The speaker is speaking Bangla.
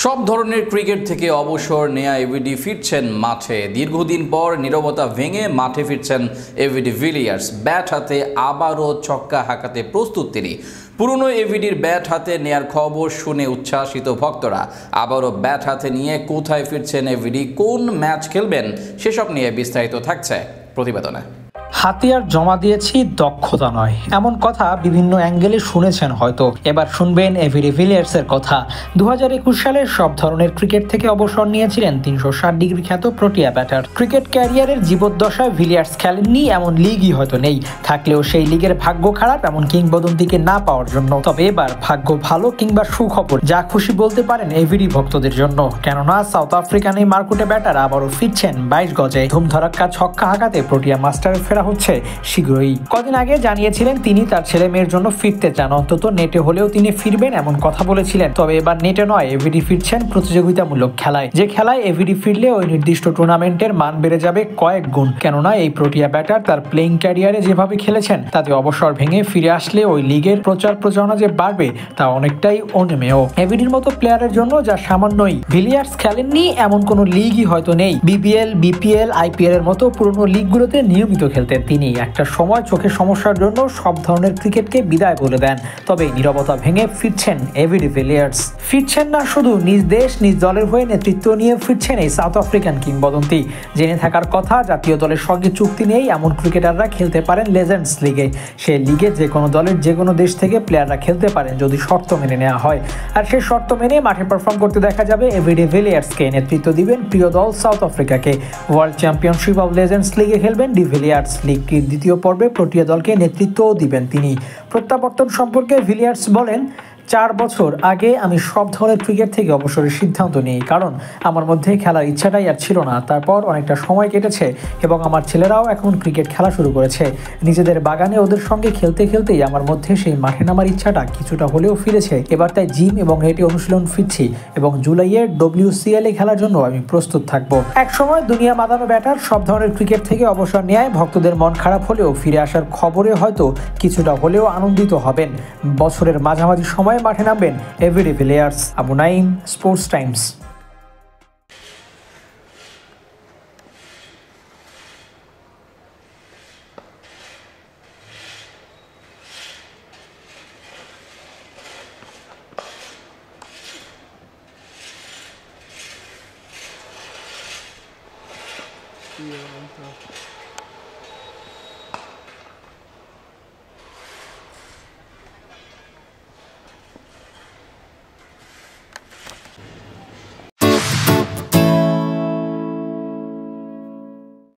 সব ধরনের ক্রিকেট থেকে অবসর নেয়া এভিডি ফিরছেন মাঠে। দীর্ঘদিন পর নীরবতা ভেঙে মাঠে ফিরছেন এভিডি ভিলিয়ার্স। ব্যাট হাতে আবারও ছক্কা হাঁকাতে প্রস্তুত তিনি। পুরনো এভিডির ব্যাট হাতে নেয়ার খবর শুনে উচ্ছ্বাসিত ভক্তরা। আবারও ব্যাট হাতে নিয়ে কোথায় ফিরছেন এভিডি, কোন ম্যাচ খেলবেন, সেসব নিয়ে বিস্তারিত থাকছে প্রতিবেদনে। হাতিয়ার জমা দিয়েছি, দক্ষতা নয়, এমন কথা বিভিন্ন অ্যাঙ্গেলে শুনেছেন হয়তো। এবার শুনবেন এভিডি ভিলিয়ার্সের কথা। 2021 সালে সব ধরনের ক্রিকেট থেকে অবসর নিয়েছিলেন 360 ডিগ্রি খ্যাত প্রোটিয়া ব্যাটার। ক্রিকেট ক্যারিয়ারের জীবদ্দশায় ভিলিয়ার্স খেলেননি এমন লিগই হয়তো নেই, থাকলেও সেই লিগের ভাগ্য খারাপ এমন কিংবদন্তিকে না পাওয়ার জন্য। তবে এবার ভাগ্য ভালো কিংবা সুখবর, যা খুশি বলতে পারেন এভিডি ভক্তদের জন্য। কেননা সাউথ আফ্রিকান এই মারকুটে ব্যাটার আবারও ফিরছেন 22 গজে। ধুমধড়াক্কা ছক্কা হাঁকাতে প্রোটিয়া মাস্টারের ফেরা হচ্ছে শীঘ্রই। কদিন আগে জানিয়েছিলেন তিনি তার ছেলে মেয়ের জন্য ফিরতে চান, অন্তত নেটে হলেও তিনি ফিরবেন এমন কথা বলেছিলেন। তবে এবার নেটে নয়, এভিডি ফিরছেন প্রতিযোগিতামূলক খেলায়। যে খেলায় এভিডি ফিরলে ওই নির্দিষ্ট টুর্নামেন্টের মান বেড়ে যাবে কয়েক গুণ। কেননা এই প্রোটিয়া ব্যাটার তার প্লেইং ক্যারিয়ারে যেভাবে খেলেছেন তাতে অবসর ভেঙে ফিরে আসলে ওই লিগের প্রচার প্রচারণা যে বাড়বে তা অনেকটাই অনিমেয়। এভিডির মতো প্লেয়ারের জন্য যা সামান্যই। ভিলিয়ার্স খেলেননি এমন কোনো লিগই হয়তো নেই। বিপিএল, বিপিএল, আইপিএল এর মতো পুরনো লিগগুলোতে নিয়মিত খেলতেন তিনি। একটা সময় চোখের সমস্যার জন্য সব ধরনের ক্রিকেটকে বিদায় বলে দেন। তবে নীরবতা ভেঙে ফিরছেন এভিডি ভিলিয়ার্স। ফিরছেন না শুধু নিজ দেশ নিজ দলের হয়ে নেতৃত্ব নিয়ে ফিরছেন এই সাউথ আফ্রিকান কিংবদন্তি। জেনে থাকার কথা, জাতীয় দলের সঙ্গে চুক্তি নেই এমন ক্রিকেটাররা খেলতে পারেন লেজেন্ডস লিগে। সেই লিগে যে কোনো দলের যে কোনো দেশ থেকে প্লেয়াররা খেলতে পারেন যদি শর্ত মেনে নেওয়া হয়। আর সেই শর্ত মেনে মাঠে পারফর্ম করতে দেখা যাবে এভিডি ভিলিয়ার্সকে। নেতৃত্ব দিবেন প্রিয় দল সাউথ আফ্রিকাকে। ওয়ার্ল্ড চ্যাম্পিয়নশিপ অব লেজেন্ডস লিগে খেলবেন ডি ভিলিয়ার্স। লিগটির দ্বিতীয় পর্বে প্রোটিয়া দলকে নেতৃত্বও দিবেন তিনি। প্রত্যাবর্তন সম্পর্কে ভিলিয়ার্স বলেন, 4 বছর আগে আমি সব ধরনের ক্রিকেট থেকে অবসরের সিদ্ধান্ত নিই, কারণ আমার মধ্যে খেলার ইচ্ছাটাই আর ছিল না। তারপর অনেকটা সময় কেটেছে এবং আমার ছেলেরাও এখন ক্রিকেট খেলা শুরু করেছে। নিজেদের বাগানে ওদের সঙ্গে খেলতে খেলতেই আমার মধ্যে সেই মাঠে নামার ইচ্ছাটা কিছুটা হলেও ফিরেছে। এবার তাই জিম এবং নেটে অনুশীলন ফিরছি এবং জুলাইয়ে WCL এ খেলার জন্য আমি প্রস্তুত থাকব। একসময় দুনিয়া মাতানো ব্যাটার সব ধরনের ক্রিকেট থেকে অবসর নেয় ভক্তদের মন খারাপ হলেও ফিরে আসার খবরে হয়তো কিছুটা হলেও আনন্দিত হবেন। বছরের মাঝামাঝি সময় মাঠে নামবেন ABD Villiers. Abu Naim, sports Times. Iya, mantap.